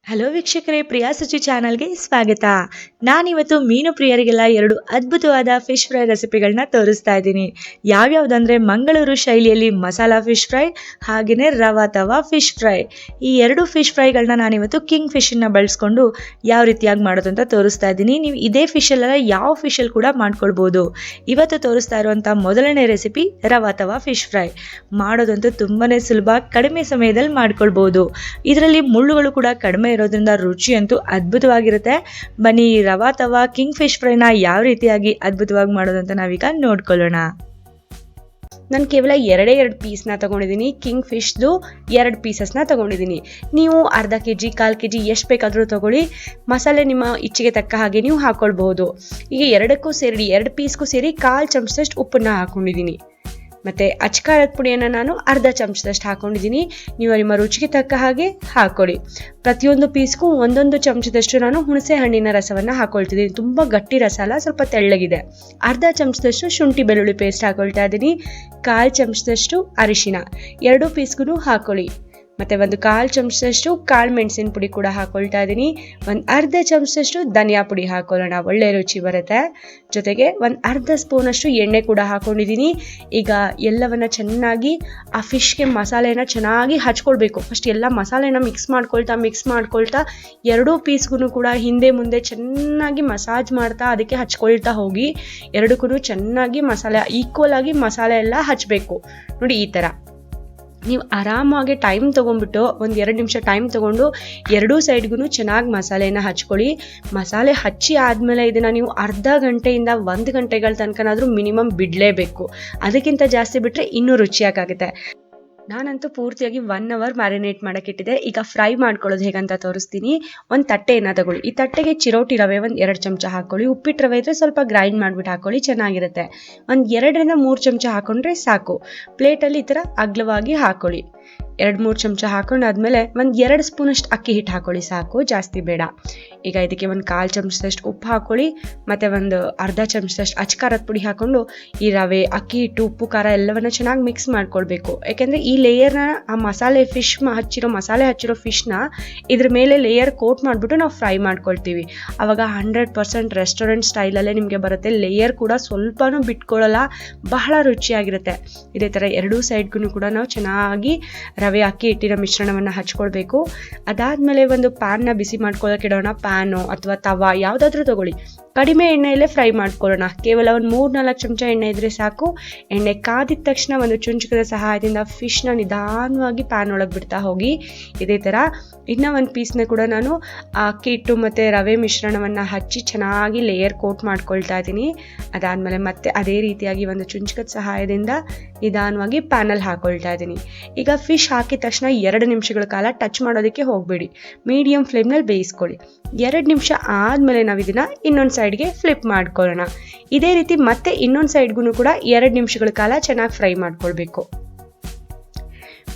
Hello ವೀಕ್ಷಕರೇ, ಪ್ರಿಯಾ ಸುಚಿ ಚಾನಲ್ಗೆ ಸ್ವಾಗತ. ನಾನಿವತ್ತು ಮೀನು ಪ್ರಿಯರಿಗೆಲ್ಲ 2 ಅದ್ಭುತವಾದ ಫಿಶ್ ಫ್ರೈ ರೆಸಿಪಿಗಳನ್ನ ತೋರಿಸ್ತಾ ಇದ್ದೀನಿ. ಯಾವ್ಯಾವುದಂದರೆ ಮಂಗಳೂರು ಶೈಲಿಯಲ್ಲಿ ಮಸಾಲಾ ಫಿಶ್ ಫ್ರೈ, ಹಾಗೆಯೇ ರವಾ ತವಾ ಫಿಶ್ ಫ್ರೈ. ಈ 2 ಫಿಶ್ ಫ್ರೈಗಳನ್ನ ನಾನಿವತ್ತು ಕಿಂಗ್ ಫಿಶನ್ನು ಬಳಸ್ಕೊಂಡು ಯಾವ ರೀತಿಯಾಗಿ ಮಾಡೋದು ಅಂತ ತೋರಿಸ್ತಾ ಇದ್ದೀನಿ. ನೀವು ಇದೇ ಫಿಶಲ್ಲೆಲ್ಲ ಯಾವ ಫಿಶಲ್ಲಿ ಕೂಡ ಮಾಡ್ಕೊಳ್ಬೋದು. ಇವತ್ತು ತೋರಿಸ್ತಾ ಇರುವಂಥ ಮೊದಲನೇ ರೆಸಿಪಿ ರವಾ ತವಾ ಫಿಶ್ ಫ್ರೈ. ಮಾಡೋದಂತೂ ತುಂಬಾ ಸುಲಭ, ಕಡಿಮೆ ಸಮಯದಲ್ಲಿ ಮಾಡ್ಕೊಳ್ಬೋದು. ಇದರಲ್ಲಿ ಮುಳ್ಳುಗಳು ಕೂಡ ಕಡಿಮೆ ಇರೋದ್ರಿಂದ ರುಚಿ ಅಂತೂ ಅದ್ಭುತವಾಗಿರುತ್ತೆ. ಬನ್ನಿ ರವಾ ತವಾ ಕಿಂಗ್ ಫಿಶ್ ಫ್ರೈನ ಯಾವ ರೀತಿಯಾಗಿ ಅದ್ಭುತವಾಗಿ ಮಾಡೋದಂತ ನಾವೀಗ ನೋಡ್ಕೊಳ್ಳೋಣ. ನಾನು ಕೇವಲ ಎರಡೇ ಪೀಸ್ನ ತೊಗೊಂಡಿದ್ದೀನಿ. ಕಿಂಗ್ ಫಿಶ್ದು 2 ಪೀಸಸ್ನ ತೊಗೊಂಡಿದ್ದೀನಿ. ನೀವು ಅರ್ಧ ಕೆಜಿ 1/4 ಕೆಜಿ ಎಷ್ಟು ಬೇಕಾದರೂ ತೊಗೊಳ್ಳಿ. ಮಸಾಲೆ ನಿಮ್ಮ ಇಚ್ಛೆಗೆ ತಕ್ಕ ಹಾಗೆ ನೀವು ಹಾಕ್ಕೊಳ್ಬಹುದು. ಈಗ 2 ಪೀಸ್ಗೂ ಸೇರಿ 1/4 ಚಮಚದಷ್ಟು ಉಪ್ಪನ್ನು ಹಾಕ್ಕೊಂಡಿದ್ದೀನಿ. ಮತ್ತು ಅಚ್ಕಾರದ ಪುಡಿಯನ್ನು ನಾನು ಅರ್ಧ ಚಮಚದಷ್ಟು ಹಾಕ್ಕೊಂಡಿದ್ದೀನಿ. ನೀವು ನಿಮ್ಮ ರುಚಿಗೆ ತಕ್ಕ ಹಾಗೆ ಹಾಕ್ಕೊಳ್ಳಿ. ಪ್ರತಿಯೊಂದು ಪೀಸ್ಗೂ 1 ಚಮಚದಷ್ಟು ನಾನು ಹುಣಸೆ ಹಣ್ಣಿನ ರಸವನ್ನು ಹಾಕ್ಕೊಳ್ತಿದ್ದೀನಿ. ತುಂಬ ಗಟ್ಟಿ ರಸ ಅಲ್ಲ, ಸ್ವಲ್ಪ ತೆಳ್ಳಗಿದೆ. ಅರ್ಧ ಚಮಚದಷ್ಟು ಶುಂಠಿ ಬೆಳ್ಳುಳ್ಳಿ ಪೇಸ್ಟ್ ಹಾಕ್ಕೊಳ್ತಾ ಇದ್ದೀನಿ. 1/4 ಚಮಚದಷ್ಟು ಅರಿಶಿನ 2 ಪೀಸ್ಗೂ ಹಾಕ್ಕೊಳ್ಳಿ. ಮತ್ತು 1/4 ಚಮಚದಷ್ಟು ಕಾಳು ಮೆಣಸಿನ ಪುಡಿ ಕೂಡ ಹಾಕ್ಕೊಳ್ತಾ ಇದ್ದೀನಿ. ಅರ್ಧ ಚಮಚದಷ್ಟು ಧನಿಯಾ ಪುಡಿ ಹಾಕ್ಕೊಳ್ಳೋಣ, ಒಳ್ಳೆ ರುಚಿ ಬರುತ್ತೆ. ಜೊತೆಗೆ ಅರ್ಧ ಸ್ಪೂನಷ್ಟು ಎಣ್ಣೆ ಕೂಡ ಹಾಕ್ಕೊಂಡಿದ್ದೀನಿ. ಈಗ ಎಲ್ಲವನ್ನು ಚೆನ್ನಾಗಿ ಆ ಫಿಶ್ಗೆ ಮಸಾಲೆನ ಚೆನ್ನಾಗಿ ಹಚ್ಕೊಳ್ಬೇಕು. ಫಸ್ಟ್ ಎಲ್ಲ ಮಸಾಲೆನ ಮಿಕ್ಸ್ ಮಾಡ್ಕೊಳ್ತಾ 2 ಪೀಸ್ಗೂ ಕೂಡ ಹಿಂದೆ ಮುಂದೆ ಚೆನ್ನಾಗಿ ಮಸಾಜ್ ಮಾಡ್ತಾ ಅದಕ್ಕೆ ಹಚ್ಕೊಳ್ತಾ ಹೋಗಿ. 2ಕ್ಕೂ ಚೆನ್ನಾಗಿ ಮಸಾಲೆ ಈಕ್ವಲ್ ಆಗಿ ಮಸಾಲೆ ಎಲ್ಲ ಹಚ್ಚಬೇಕು. ನೋಡಿ, ಈ ಥರ ನೀವು ಆರಾಮಾಗಿ ಟೈಮ್ ತೊಗೊಂಡ್ಬಿಟ್ಟು 1-2 ನಿಮಿಷ ಟೈಮ್ ತೊಗೊಂಡು 2 ಸೈಡ್ಗೂ ಚೆನ್ನಾಗಿ ಮಸಾಲೆನ ಹಚ್ಕೊಳ್ಳಿ. ಮಸಾಲೆ ಹಚ್ಚಿ ಆದಮೇಲೆ ಇದನ್ನು ನೀವು ಅರ್ಧ ಗಂಟೆಯಿಂದ 1 ಗಂಟೆಗಳ ತನಕನಾದರೂ ಮಿನಿಮಮ್ ಬಿಡಲೇಬೇಕು. ಅದಕ್ಕಿಂತ ಜಾಸ್ತಿ ಬಿಟ್ಟರೆ ಇನ್ನೂ ರುಚಿಯಾಗುತ್ತೆ. ನಾನಂತೂ ಪೂರ್ತಿಯಾಗಿ 1 ಅವರ್ ಮ್ಯಾರಿನೇಟ್ ಮಾಡೋಕ್ಕಿಟ್ಟಿದೆ. ಈಗ ಫ್ರೈ ಮಾಡ್ಕೊಳ್ಳೋದು ಹೇಗಂತ ತೋರಿಸ್ತೀನಿ. ಒಂದು ತಟ್ಟೆಯನ್ನು ತಗೊಳ್ಳಿ. ಈ ತಟ್ಟೆಗೆ ಚಿರೋಟಿ ರವೆ 2 ಚಮಚ ಹಾಕ್ಕೊಳ್ಳಿ. ಉಪ್ಪಿಟ್ಟು ರವೆ ಇದ್ದರೆ ಸ್ವಲ್ಪ ಗ್ರೈಂಡ್ ಮಾಡಿಬಿಟ್ಟು ಹಾಕ್ಕೊಳ್ಳಿ, ಚೆನ್ನಾಗಿರುತ್ತೆ. 2-3 ಚಮಚ ಹಾಕ್ಕೊಂಡ್ರೆ ಸಾಕು. ಪ್ಲೇಟಲ್ಲಿ ಈ ಥರ ಅಗಲವಾಗಿ ಹಾಕ್ಕೊಳ್ಳಿ. 2-3 ಚಮಚ ಹಾಕೊಂಡಾದ್ಮೇಲೆ 2 ಸ್ಪೂನಷ್ಟು ಅಕ್ಕಿ ಹಿಟ್ಟು ಹಾಕ್ಕೊಳ್ಳಿ, ಸಾಕು, ಜಾಸ್ತಿ ಬೇಡ. ಈಗ ಇದಕ್ಕೆ 1/4 ಚಮಚದಷ್ಟು ಉಪ್ಪು ಹಾಕ್ಕೊಳ್ಳಿ. ಮತ್ತು ಅರ್ಧ ಚಮಚದಷ್ಟು ಅಚ್ಕಾರದ ಪುಡಿ ಹಾಕ್ಕೊಂಡು ಈ ರವೆ, ಅಕ್ಕಿ ಹಿಟ್ಟು, ಉಪ್ಪು, ಖಾರ ಎಲ್ಲವನ್ನು ಚೆನ್ನಾಗಿ ಮಿಕ್ಸ್ ಮಾಡ್ಕೊಳ್ಬೇಕು. ಯಾಕೆಂದರೆ ಈ ಲೇಯರ್ನ ಆ ಮಸಾಲೆ ಮಸಾಲೆ ಹಚ್ಚಿರೋ ಫಿಶ್ನ ಇದ್ರ ಮೇಲೆ ಲೇಯರ್ ಕೋಟ್ ಮಾಡಿಬಿಟ್ಟು ನಾವು ಫ್ರೈ ಮಾಡ್ಕೊಳ್ತೀವಿ. ಆವಾಗ 100% ರೆಸ್ಟೋರೆಂಟ್ ಸ್ಟೈಲಲ್ಲೇ ನಿಮಗೆ ಬರುತ್ತೆ. ಲೇಯರ್ ಕೂಡ ಸ್ವಲ್ಪನೂ ಬಿಟ್ಕೊಳ್ಳಲ್ಲ, ಬಹಳ ರುಚಿಯಾಗಿರುತ್ತೆ. ಇದೇ ಥರ 2 ಸೈಡ್ಗೂ ಕೂಡ ನಾವು ಚೆನ್ನಾಗಿ ರವೆ, ಅಕ್ಕಿ ಹಿಟ್ಟಿನ ಮಿಶ್ರಣವನ್ನು ಹಚ್ಕೊಳ್ಬೇಕು. ಅದಾದಮೇಲೆ ಒಂದು ಪ್ಯಾನ್ನ ಬಿಸಿ ಮಾಡ್ಕೊಳ್ಳೋಕೆ ಇಡೋಣ. ಪ್ಯಾನು ಅಥವಾ ತವಾ ಯಾವುದಾದ್ರೂ ತೊಗೊಳ್ಳಿ. ಕಡಿಮೆ ಎಣ್ಣೆಯಲ್ಲೇ ಫ್ರೈ ಮಾಡ್ಕೊಳ್ಳೋಣ. ಕೇವಲ 3-4 ಚಮಚ ಎಣ್ಣೆ ಇದ್ದರೆ ಸಾಕು. ಎಣ್ಣೆ ಕಾದಿದ ತಕ್ಷಣ ಒಂದು ಚುಂಚಕದ ಸಹಾಯದಿಂದ ಫಿಶ್ನ ನಿಧಾನವಾಗಿ ಪ್ಯಾನ್ ಒಳಗೆ ಬಿಡ್ತಾ ಹೋಗಿ. ಇದೇ ಥರ ಇನ್ನೂ 1 ಪೀಸ್ನ ಕೂಡ ನಾನು ಅಕ್ಕಿ ಹಿಟ್ಟು ಮತ್ತು ರವೆ ಮಿಶ್ರಣವನ್ನು ಹಚ್ಚಿ ಚೆನ್ನಾಗಿ ಲೇಯರ್ ಕೋಟ್ ಮಾಡ್ಕೊಳ್ತಾ ಇದ್ದೀನಿ. ಅದಾದಮೇಲೆ ಮತ್ತೆ ಅದೇ ರೀತಿಯಾಗಿ ಒಂದು ಚುಂಚಕದ ಸಹಾಯದಿಂದ ನಿಧಾನವಾಗಿ ಪ್ಯಾನಲ್ಲಿ ಹಾಕ್ಕೊಳ್ತಾ ಇದ್ದೀನಿ. ಈಗ ಫಿಶ್ ಹಾಕಿದ ತಕ್ಷಣ 2 ನಿಮಿಷಗಳ ಕಾಲ ಟಚ್ ಮಾಡೋದಕ್ಕೆ ಹೋಗಬೇಡಿ. ಮೀಡಿಯಮ್ ಫ್ಲೇಮ್ನಲ್ಲಿ ಬೇಯಿಸ್ಕೊಳ್ಳಿ. 2 ನಿಮಿಷ ಆದಮೇಲೆ ನಾವು ಇದನ್ನು ಇನ್ನೊಂದು ಸೈಡ್ಗೆ ಫ್ಲಿಪ್ ಮಾಡ್ಕೊಳ್ಳೋಣ. ಇದೇ ರೀತಿ ಮತ್ತೆ ಇನ್ನೊಂದು ಸೈಡ್ಗೂ ಕೂಡ 2 ನಿಮಿಷಗಳ ಕಾಲ ಚೆನ್ನಾಗಿ ಫ್ರೈ ಮಾಡ್ಕೊಳ್ಬೇಕು.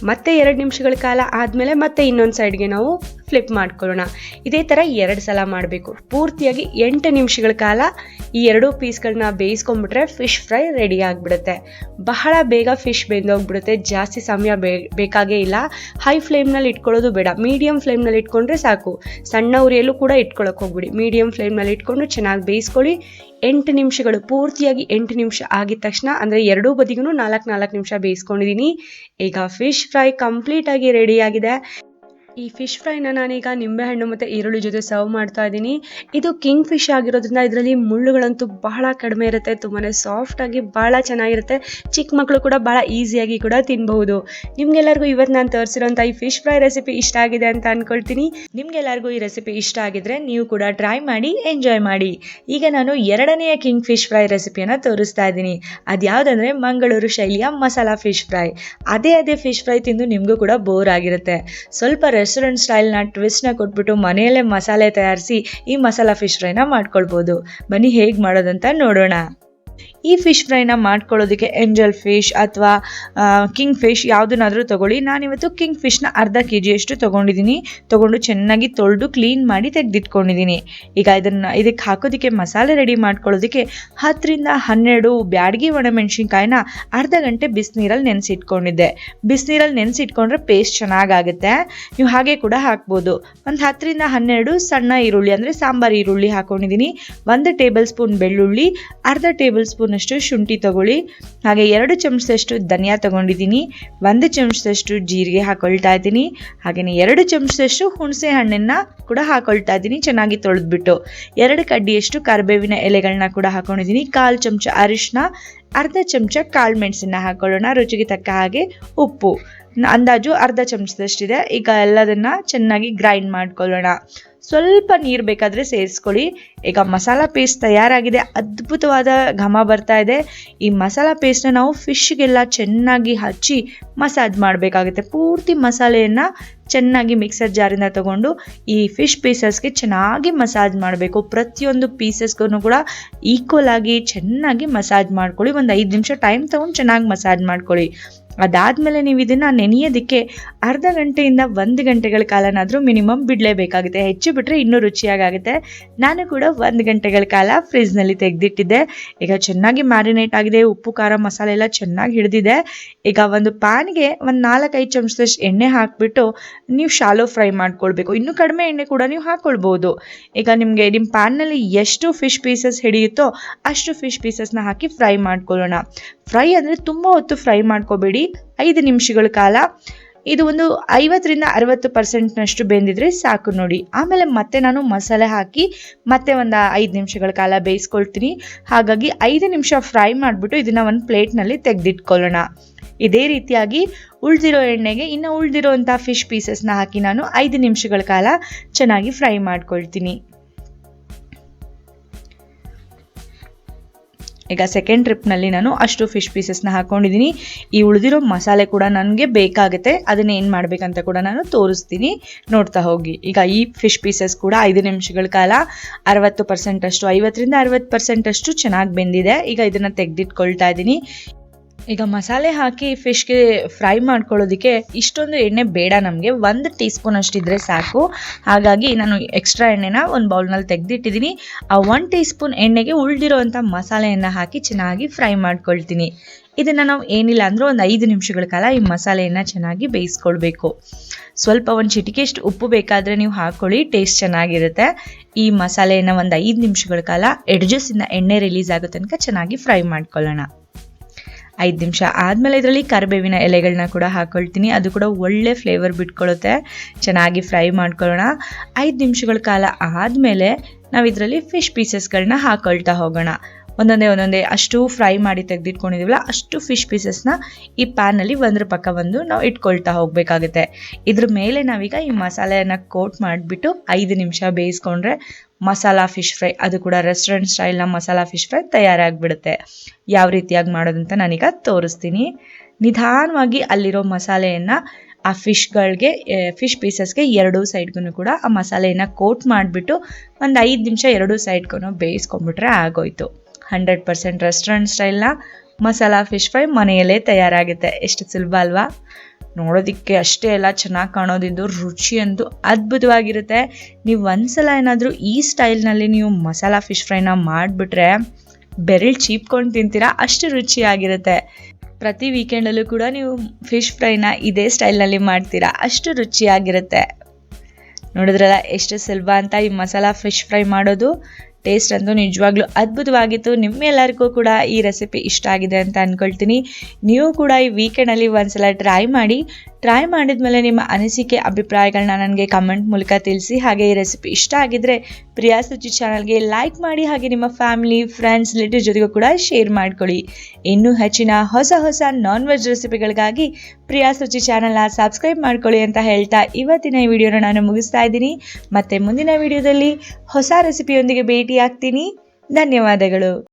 ಮತ್ತೆ 2 ನಿಮಿಷಗಳ ಕಾಲ ಆದಮೇಲೆ ಮತ್ತೆ ಇನ್ನೊಂದು ಸೈಡ್ಗೆ ನಾವು ಫ್ಲಿಪ್ ಮಾಡ್ಕೊಳ್ಳೋಣ. ಇದೇ ಥರ 2 ಸಲ ಮಾಡಬೇಕು. ಪೂರ್ತಿಯಾಗಿ 8 ನಿಮಿಷಗಳ ಕಾಲ ಈ 2 ಪೀಸ್ಗಳನ್ನ ಬೇಯಿಸ್ಕೊಂಡ್ಬಿಟ್ರೆ ಫಿಶ್ ಫ್ರೈ ರೆಡಿ ಆಗಿಬಿಡುತ್ತೆ. ಬಹಳ ಬೇಗ ಫಿಶ್ ಬೆಂದೋಗ್ಬಿಡುತ್ತೆ, ಜಾಸ್ತಿ ಸಮಯ ಬೇಕಾಗೇ ಇಲ್ಲ. ಹೈ ಫ್ಲೇಮ್ನಲ್ಲಿ ಇಟ್ಕೊಳ್ಳೋದು ಬೇಡ, ಮೀಡಿಯಮ್ ಫ್ಲೇಮ್ನಲ್ಲಿ ಇಟ್ಕೊಂಡ್ರೆ ಸಾಕು. ಸಣ್ಣ ಉರಿಯಲ್ಲೂ ಕೂಡ ಇಟ್ಕೊಳ್ಳೋಕೆ ಹೋಗ್ಬಿಡಿ. ಮೀಡಿಯಮ್ ಫ್ಲೇಮ್ನಲ್ಲಿ ಇಟ್ಕೊಂಡು ಚೆನ್ನಾಗಿ ಬೇಯಿಸ್ಕೊಳ್ಳಿ. 8 ನಿಮಿಷಗಳು, ಪೂರ್ತಿಯಾಗಿ 8 ನಿಮಿಷ ಆಗಿದ ತಕ್ಷಣ, ಅಂದರೆ 2 ಬದಿಗೂ 4 ನಿಮಿಷ ಬೇಯಿಸ್ಕೊಂಡಿದ್ದೀನಿ. ಈಗ ಫಿಶ್ ಫ್ರೈ ಕಂಪ್ಲೀಟಾಗಿ ರೆಡಿಯಾಗಿದೆ. ಈ ಫಿಶ್ ಫ್ರೈನ ನಾನೀಗ ನಿಂಬೆಹಣ್ಣು ಮತ್ತು ಈರುಳ್ಳಿ ಜೊತೆ ಸರ್ವ್ ಮಾಡ್ತಾ ಇದ್ದೀನಿ. ಇದು ಕಿಂಗ್ ಫಿಶ್ ಆಗಿರೋದ್ರಿಂದ ಇದರಲ್ಲಿ ಮುಳ್ಳುಗಳಂತೂ ಬಹಳ ಕಡಿಮೆ ಇರುತ್ತೆ. ತುಂಬಾ ಸಾಫ್ಟಾಗಿ ಭಾಳ ಚೆನ್ನಾಗಿರುತ್ತೆ. ಚಿಕ್ಕ ಮಕ್ಕಳು ಕೂಡ ಭಾಳ ಈಸಿಯಾಗಿ ಕೂಡ ತಿನ್ಬಹುದು. ನಿಮ್ಗೆಲ್ಲರಿಗೂ ಇವತ್ತು ನಾನು ತೋರಿಸಿರೋಂಥ ಈ ಫಿಶ್ ಫ್ರೈ ರೆಸಿಪಿ ಇಷ್ಟ ಆಗಿದೆ ಅಂತ ಅಂದ್ಕೊಳ್ತೀನಿ. ನಿಮ್ಗೆಲ್ಲರಿಗೂ ಈ ರೆಸಿಪಿ ಇಷ್ಟ ಆಗಿದ್ರೆ ನೀವು ಕೂಡ ಟ್ರೈ ಮಾಡಿ, ಎಂಜಾಯ್ ಮಾಡಿ. ಈಗ ನಾನು 2ನೇ ಕಿಂಗ್ ಫಿಶ್ ಫ್ರೈ ರೆಸಿಪಿಯನ್ನು ತೋರಿಸ್ತಾ ಇದ್ದೀನಿ. ಅದು ಯಾವುದಂದರೆ ಮಂಗಳೂರು ಶೈಲಿಯ ಮಸಾಲಾ ಫಿಶ್ ಫ್ರೈ. ಅದೇ ಫಿಶ್ ಫ್ರೈ ತಿಂದು ನಿಮಗೂ ಕೂಡ ಬೋರ್ ಆಗಿರುತ್ತೆ. ಸ್ವಲ್ಪ ರೆಸ್ಟೋರೆಂಟ್ ಸ್ಟೈಲ್ನ ಟ್ವಿಸ್ಟ್ನ ಕೊಟ್ಬಿಟ್ಟು ಮನೆಯಲ್ಲೇ ಮಸಾಲೆ ತಯಾರಿಸಿ ಈ ಮಸಾಲಾ ಫಿಶ್ ಫ್ರೈನ ಮಾಡ್ಕೊಳ್ಬೋದು. ಬನ್ನಿ ಹೇಗೆ ಮಾಡೋದಂತ ನೋಡೋಣ. ಈ ಫಿಶ್ ಫ್ರೈನ ಮಾಡ್ಕೊಳ್ಳೋದಕ್ಕೆ ಏಂಜಲ್ ಫಿಶ್ ಅಥವಾ ಕಿಂಗ್ ಫಿಶ್ ಯಾವುದನ್ನಾದರೂ ತೊಗೊಳ್ಳಿ. ನಾನಿವತ್ತು ಕಿಂಗ್ ಫಿಶ್ನ ಅರ್ಧ kg ತೊಗೊಂಡು ಚೆನ್ನಾಗಿ ತೊಳೆದು ಕ್ಲೀನ್ ಮಾಡಿ ತೆಗೆದಿಟ್ಕೊಂಡಿದ್ದೀನಿ. ಈಗ ಇದಕ್ಕೆ ಹಾಕೋದಕ್ಕೆ ಮಸಾಲೆ ರೆಡಿ ಮಾಡ್ಕೊಳ್ಳೋದಕ್ಕೆ 10ರಿಂದ 12 ಬ್ಯಾಡಗಿ ಒಣಮೆಣಸಿನ್ಕಾಯಿನ ಅರ್ಧ ಗಂಟೆ ಬಿಸಿನೀರಲ್ಲಿ ನೆನೆಸಿಟ್ಕೊಂಡಿದ್ದೆ. ಬಿಸಿನೀರಲ್ಲಿ ನೆನೆಸಿಟ್ಕೊಂಡ್ರೆ ಪೇಸ್ಟ್ ಚೆನ್ನಾಗಾಗುತ್ತೆ. ನೀವು ಹಾಗೆ ಕೂಡ ಹಾಕ್ಬೋದು. ಒಂದು 10ರಿಂದ 12 ಸಣ್ಣ ಈರುಳ್ಳಿ ಅಂದರೆ ಸಾಂಬಾರು ಈರುಳ್ಳಿ ಹಾಕೊಂಡಿದ್ದೀನಿ. 1 ಟೇಬಲ್ ಸ್ಪೂನ್ ಬೆಳ್ಳುಳ್ಳಿ, ಅರ್ಧ ಟೇಬಲ್ ಸ್ಪೂನ್ ಅಷ್ಟು ಶುಂಠಿ ತಗೊಳ್ಳಿ. ಹಾಗೆ 2 ಚಮಚದಷ್ಟು ಧನಿಯಾ ತಗೊಂಡಿದ್ದೀನಿ. 1 ಚಮಚದಷ್ಟು ಜೀರಿಗೆ ಹಾಕೊಳ್ತಾ ಇದ್ದೀನಿ. ಹಾಗೆಯೇ 2 ಚಮಚದಷ್ಟು ಹುಣಸೆ ಹಣ್ಣನ್ನು ಕೂಡ ಹಾಕೊಳ್ತಾ ಇದ್ದೀನಿ ಚೆನ್ನಾಗಿ ತೊಳೆದ್ಬಿಟ್ಟು. 2 ಕಡ್ಡಿಯಷ್ಟು ಕರಿಬೇವಿನ ಎಲೆಗಳನ್ನ ಕೂಡ ಹಾಕೊಂಡಿದ್ದೀನಿ. 1/4 ಚಮಚ ಅರಿಶಿನ, ಅರ್ಧ ಚಮಚ ಕಾಳು ಮೆಣಸನ್ನ ಹಾಕೊಳ್ಳೋಣ. ರುಚಿಗೆ ತಕ್ಕ ಹಾಗೆ ಉಪ್ಪು ಅಂದಾಜು ಅರ್ಧ ಚಮಚದಷ್ಟಿದೆ. ಈಗ ಎಲ್ಲದನ್ನ ಚೆನ್ನಾಗಿ ಗ್ರೈಂಡ್ ಮಾಡ್ಕೊಳ್ಳೋಣ. ಸ್ವಲ್ಪ ನೀರು ಬೇಕಾದರೆ ಸೇರಿಸ್ಕೊಳ್ಳಿ. ಈಗ ಮಸಾಲ ಪೇಸ್ಟ್ ತಯಾರಾಗಿದೆ. ಅದ್ಭುತವಾದ ಘಮ ಬರ್ತಾ ಇದೆ. ಈ ಮಸಾಲ ಪೇಸ್ಟ್ನ ನಾವು ಫಿಶ್ಗೆಲ್ಲ ಚೆನ್ನಾಗಿ ಹಚ್ಚಿ ಮಸಾಜ್ ಮಾಡಬೇಕಾಗುತ್ತೆ. ಪೂರ್ತಿ ಮಸಾಲೆಯನ್ನು ಚೆನ್ನಾಗಿ ಮಿಕ್ಸರ್ ಜಾರಿಂದ ತಗೊಂಡು ಈ ಫಿಶ್ ಪೀಸಸ್ಗೆ ಚೆನ್ನಾಗಿ ಮಸಾಜ್ ಮಾಡಬೇಕು. ಪ್ರತಿಯೊಂದು ಪೀಸಸ್ಗೂ ಕೂಡ ಈಕ್ವಲ್ ಆಗಿ ಚೆನ್ನಾಗಿ ಮಸಾಜ್ ಮಾಡ್ಕೊಳ್ಳಿ. ಒಂದು 5 ನಿಮಿಷ ಟೈಮ್ ತಗೊಂಡು ಚೆನ್ನಾಗಿ ಮಸಾಜ್ ಮಾಡ್ಕೊಳ್ಳಿ. ಅದಾದಮೇಲೆ ನೀವು ಇದನ್ನು ನೆನೆಯೋದಕ್ಕೆ ಅರ್ಧ ಗಂಟೆಯಿಂದ 1 ಗಂಟೆಗಳ ಕಾಲನಾದರೂ ಮಿನಿಮಮ್ ಬಿಡಲೇಬೇಕಾಗುತ್ತೆ. ಹೆಚ್ಚು ಬಿಟ್ಟರೆ ಇನ್ನೂ ರುಚಿಯಾಗುತ್ತೆ. ನಾನು ಕೂಡ 1 ಗಂಟೆಗಳ ಕಾಲ ಫ್ರಿಜ್ನಲ್ಲಿ ತೆಗೆದಿಟ್ಟಿದ್ದೆ. ಈಗ ಚೆನ್ನಾಗಿ ಮ್ಯಾರಿನೇಟ್ ಆಗಿದೆ. ಉಪ್ಪು ಖಾರ ಮಸಾಲೆ ಎಲ್ಲ ಚೆನ್ನಾಗಿ ಹಿಡಿದಿದೆ. ಈಗ ಒಂದು ಪ್ಯಾನ್ಗೆ ಒಂದು 4-5 ಚಮಚದಷ್ಟು ಎಣ್ಣೆ ಹಾಕಿಬಿಟ್ಟು ನೀವು ಶಾಲೋ ಫ್ರೈ ಮಾಡ್ಕೊಳ್ಬೇಕು. ಇನ್ನೂ ಕಡಿಮೆ ಎಣ್ಣೆ ಕೂಡ ನೀವು ಹಾಕ್ಕೊಳ್ಬೋದು. ಈಗ ನಿಮ್ಮ ಪ್ಯಾನ್ನಲ್ಲಿ ಎಷ್ಟು ಫಿಶ್ ಪೀಸಸ್ ಹಿಡಿಯುತ್ತೋ ಅಷ್ಟು ಫಿಶ್ ಪೀಸಸ್ನ ಹಾಕಿ ಫ್ರೈ ಮಾಡ್ಕೊಳ್ಳೋಣ. ಫ್ರೈ ಅಂದರೆ ತುಂಬ ಹೊತ್ತು ಫ್ರೈ ಮಾಡ್ಕೋಬೇಡಿ. 5 ನಿಮಿಷಗಳ ಕಾಲ. ಇದು ಒಂದು 50ರಿಂದ 60% ಬೆಂದಿದ್ರೆ ಸಾಕು ನೋಡಿ. ಆಮೇಲೆ ಮತ್ತೆ ನಾನು ಮಸಾಲೆ ಹಾಕಿ ಮತ್ತೆ ಒಂದು 5 ನಿಮಿಷಗಳ ಕಾಲ ಬೇಯಿಸ್ಕೊಳ್ತೀನಿ. ಹಾಗಾಗಿ 5 ನಿಮಿಷ ಫ್ರೈ ಮಾಡಿಬಿಟ್ಟು ಇದನ್ನು ಒಂದು ಪ್ಲೇಟ್ನಲ್ಲಿ ತೆಗೆದಿಟ್ಕೊಳ್ಳೋಣ. ಇದೇ ರೀತಿಯಾಗಿ ಉಳಿದಿರೋ ಎಣ್ಣೆಗೆ ಇನ್ನು ಉಳಿದಿರೋಂಥ ಫಿಶ್ ಪೀಸಸ್ನ ಹಾಕಿ ನಾನು 5 ನಿಮಿಷಗಳ ಕಾಲ ಚೆನ್ನಾಗಿ ಫ್ರೈ ಮಾಡ್ಕೊಳ್ತೀನಿ. ಈಗ ಸೆಕೆಂಡ್ ಟ್ರಿಪ್ನಲ್ಲಿ ನಾನು ಅಷ್ಟು ಫಿಶ್ ಪೀಸಸ್ನ ಹಾಕ್ಕೊಂಡಿದ್ದೀನಿ. ಈ ಉಳಿದಿರೋ ಮಸಾಲೆ ಕೂಡ ನನಗೆ ಬೇಕಾಗುತ್ತೆ. ಅದನ್ನ ಏನು ಮಾಡಬೇಕಂತ ಕೂಡ ನಾನು ತೋರಿಸ್ತೀನಿ, ನೋಡ್ತಾ ಹೋಗಿ. ಈಗ ಈ ಫಿಶ್ ಪೀಸಸ್ ಕೂಡ 5 ನಿಮಿಷಗಳ ಕಾಲ 60% ಅಷ್ಟು 50ರಿಂದ 60% ಚೆನ್ನಾಗಿ ಬೆಂದಿದೆ. ಈಗ ಇದನ್ನು ತೆಗೆದಿಟ್ಕೊಳ್ತಾ ಇದ್ದೀನಿ. ಈಗ ಮಸಾಲೆ ಹಾಕಿ ಫಿಶ್ಗೆ ಫ್ರೈ ಮಾಡ್ಕೊಳ್ಳೋದಕ್ಕೆ ಇಷ್ಟೊಂದು ಎಣ್ಣೆ ಬೇಡ ನಮಗೆ. 1 ಟೀ ಸ್ಪೂನ್ ಅಷ್ಟಿದ್ರೆ ಸಾಕು. ಹಾಗಾಗಿ ನಾನು ಎಕ್ಸ್ಟ್ರಾ ಎಣ್ಣೆನ ಒಂದು ಬೌಲ್ನಲ್ಲಿ ತೆಗೆದಿಟ್ಟಿದ್ದೀನಿ. ಆ 1 ಟೀ ಸ್ಪೂನ್ ಎಣ್ಣೆಗೆ ಉಳಿದಿರೋವಂಥ ಮಸಾಲೆಯನ್ನು ಹಾಕಿ ಚೆನ್ನಾಗಿ ಫ್ರೈ ಮಾಡ್ಕೊಳ್ತೀನಿ. ಇದನ್ನು ನಾವು ಏನಿಲ್ಲ ಅಂದರೂ ಒಂದು 5 ನಿಮಿಷಗಳ ಕಾಲ ಈ ಮಸಾಲೆಯನ್ನು ಚೆನ್ನಾಗಿ ಬೇಯಿಸ್ಕೊಳ್ಬೇಕು. ಸ್ವಲ್ಪ ಒಂದು ಚಿಟಿಕೆಷ್ಟು ಉಪ್ಪು ಬೇಕಾದರೆ ನೀವು ಹಾಕ್ಕೊಳ್ಳಿ, ಟೇಸ್ಟ್ ಚೆನ್ನಾಗಿರುತ್ತೆ. ಈ ಮಸಾಲೆಯನ್ನು ಒಂದು 5 ನಿಮಿಷಗಳ ಕಾಲ ಎಡ್ಜಸ್ಸಿಂದ ಎಣ್ಣೆ ರಿಲೀಸ್ ಆಗೋ ತನಕ ಚೆನ್ನಾಗಿ ಫ್ರೈ ಮಾಡ್ಕೊಳ್ಳೋಣ. 5 ನಿಮಿಷ ಆದಮೇಲೆ ಇದರಲ್ಲಿ ಕರಿಬೇವಿನ ಎಲೆಗಳನ್ನ ಕೂಡ ಹಾಕ್ಕೊಳ್ತೀನಿ. ಅದು ಕೂಡ ಒಳ್ಳೆ ಫ್ಲೇವರ್ ಬಿಟ್ಕೊಳ್ಳುತ್ತೆ. ಚೆನ್ನಾಗಿ ಫ್ರೈ ಮಾಡ್ಕೊಳ್ಳೋಣ. 5 ನಿಮಿಷಗಳ ಕಾಲ ಆದಮೇಲೆ ನಾವು ಇದರಲ್ಲಿ ಫಿಶ್ ಪೀಸಸ್ಗಳನ್ನ ಹಾಕ್ಕೊಳ್ತಾ ಹೋಗೋಣ. ಒಂದೊಂದೇ ಅಷ್ಟು ಫ್ರೈ ಮಾಡಿ ತೆಗೆದಿಟ್ಕೊಂಡಿದ್ದೀವಲ್ಲ ಅಷ್ಟು ಫಿಶ್ ಪೀಸಸ್ನ ಈ ಪ್ಯಾನಲ್ಲಿ ಒಂದ್ರ ಪಕ್ಕ ಒಂದು ನಾವು ಇಟ್ಕೊಳ್ತಾ ಹೋಗಬೇಕಾಗುತ್ತೆ. ಇದ್ರ ಮೇಲೆ ನಾವೀಗ ಈ ಮಸಾಲೆಯನ್ನು ಕೋಟ್ ಮಾಡಿಬಿಟ್ಟು 5 ನಿಮಿಷ ಬೇಯಿಸ್ಕೊಂಡ್ರೆ ಮಸಾಲಾ ಫಿಶ್ ಫ್ರೈ, ಅದು ಕೂಡ ರೆಸ್ಟೋರೆಂಟ್ ಸ್ಟೈಲ್ನ ಮಸಾಲಾ ಫಿಶ್ ಫ್ರೈ ತಯಾರಾಗಿಬಿಡುತ್ತೆ. ಯಾವ ರೀತಿಯಾಗಿ ಮಾಡೋದಂತ ನಾನೀಗ ತೋರಿಸ್ತೀನಿ. ನಿಧಾನವಾಗಿ ಅಲ್ಲಿರೋ ಮಸಾಲೆಯನ್ನು ಆ ಫಿಶ್ ಪೀಸಸ್ಗೆ 2 ಸೈಡ್ಗೂ ಕೂಡ ಆ ಮಸಾಲೆಯನ್ನು ಕೋಟ್ ಮಾಡಿಬಿಟ್ಟು ಒಂದು 5 ನಿಮಿಷ 2 ಸೈಡ್ಗೂ ಬೇಯಿಸ್ಕೊಂಡ್ಬಿಟ್ರೆ ಆಗೋಯ್ತು. 100% ರೆಸ್ಟೋರೆಂಟ್ ಸ್ಟೈಲ್ನ ಮಸಾಲಾ ಫಿಶ್ ಫ್ರೈ ಮನೆಯಲ್ಲೇ ತಯಾರಾಗುತ್ತೆ. ಎಷ್ಟು ಸುಲಭ ಅಲ್ವಾ? ನೋಡೋದಕ್ಕೆ ಅಷ್ಟೇ ಎಲ್ಲ ಚೆನ್ನಾಗಿ ಕಾಣೋದಿದ್ದು ರುಚಿ ಅಂತೂ ಅದ್ಭುತವಾಗಿರುತ್ತೆ. ನೀವು ಒಂದ್ಸಲ ಏನಾದರೂ ಈ ಸ್ಟೈಲ್ನಲ್ಲಿ ನೀವು ಮಸಾಲಾ ಫಿಶ್ ಫ್ರೈನ ಮಾಡಿಬಿಟ್ರೆ ಬೆರಳು ಚೀಪ್ಕೊಂಡು ತಿಂತೀರಾ, ಅಷ್ಟು ರುಚಿಯಾಗಿರುತ್ತೆ. ಪ್ರತಿ ವೀಕೆಂಡಲ್ಲೂ ಕೂಡ ನೀವು ಫಿಶ್ ಫ್ರೈನ ಇದೇ ಸ್ಟೈಲ್ನಲ್ಲಿ ಮಾಡ್ತೀರಾ, ಅಷ್ಟು ರುಚಿಯಾಗಿರುತ್ತೆ. ನೋಡಿದ್ರಲ್ಲ ಎಷ್ಟು ಸುಲಭ ಅಂತ ಈ ಮಸಾಲಾ ಫಿಶ್ ಫ್ರೈ ಮಾಡೋದು. ಟೇಸ್ಟ್ ಅಂತೂ ನಿಜವಾಗ್ಲೂ ಅದ್ಭುತವಾಗಿತ್ತು. ನಿಮ್ಮೆಲ್ಲರಿಗೂ ಕೂಡ ಈ ರೆಸಿಪಿ ಇಷ್ಟ ಆಗಿದೆ ಅಂತ ಅಂದ್ಕೊಳ್ತೀನಿ. ನೀವು ಕೂಡ ಈ ವೀಕೆಂಡಲ್ಲಿ ಒಂದ್ಸಲ ಟ್ರೈ ಮಾಡಿದ್ಮೇಲೆ ನಿಮ್ಮ ಅನಿಸಿಕೆ ಅಭಿಪ್ರಾಯಗಳನ್ನ ನನಗೆ ಕಮೆಂಟ್ ಮೂಲಕ ತಿಳಿಸಿ. ಹಾಗೆ ಈ ರೆಸಿಪಿ ಇಷ್ಟ ಆಗಿದ್ರೆ ಪ್ರಿಯಾ ಸುಚಿ ಚಾನಲ್ಗೆ ಲೈಕ್ ಮಾಡಿ. ಹಾಗೆ ನಿಮ್ಮ ಫ್ಯಾಮಿಲಿ, ಫ್ರೆಂಡ್ಸ್, ರಿಲೇಟಿವ್ ಜೊತೆಗೂ ಕೂಡ ಶೇರ್ ಮಾಡ್ಕೊಳ್ಳಿ. ಇನ್ನೂ ಹೆಚ್ಚಿನ ಹೊಸ ನಾನ್ ವೆಜ್ ರೆಸಿಪಿಗಳಿಗಾಗಿ ಪ್ರಿಯಾ ಸುಚಿ ಚಾನಲ್ನ ಸಬ್ಸ್ಕ್ರೈಬ್ ಮಾಡ್ಕೊಳ್ಳಿ ಅಂತ ಹೇಳ್ತಾ ಇವತ್ತಿನ ಈ ವಿಡಿಯೋನ ನಾನು ಮುಗಿಸ್ತಾ ಇದ್ದೀನಿ. ಮತ್ತೆ ಮುಂದಿನ ವಿಡಿಯೋದಲ್ಲಿ ಹೊಸ ರೆಸಿಪಿಯೊಂದಿಗೆ ಭೇಟಿ ಆಗ್ತೀನಿ. ಧನ್ಯವಾದಗಳು.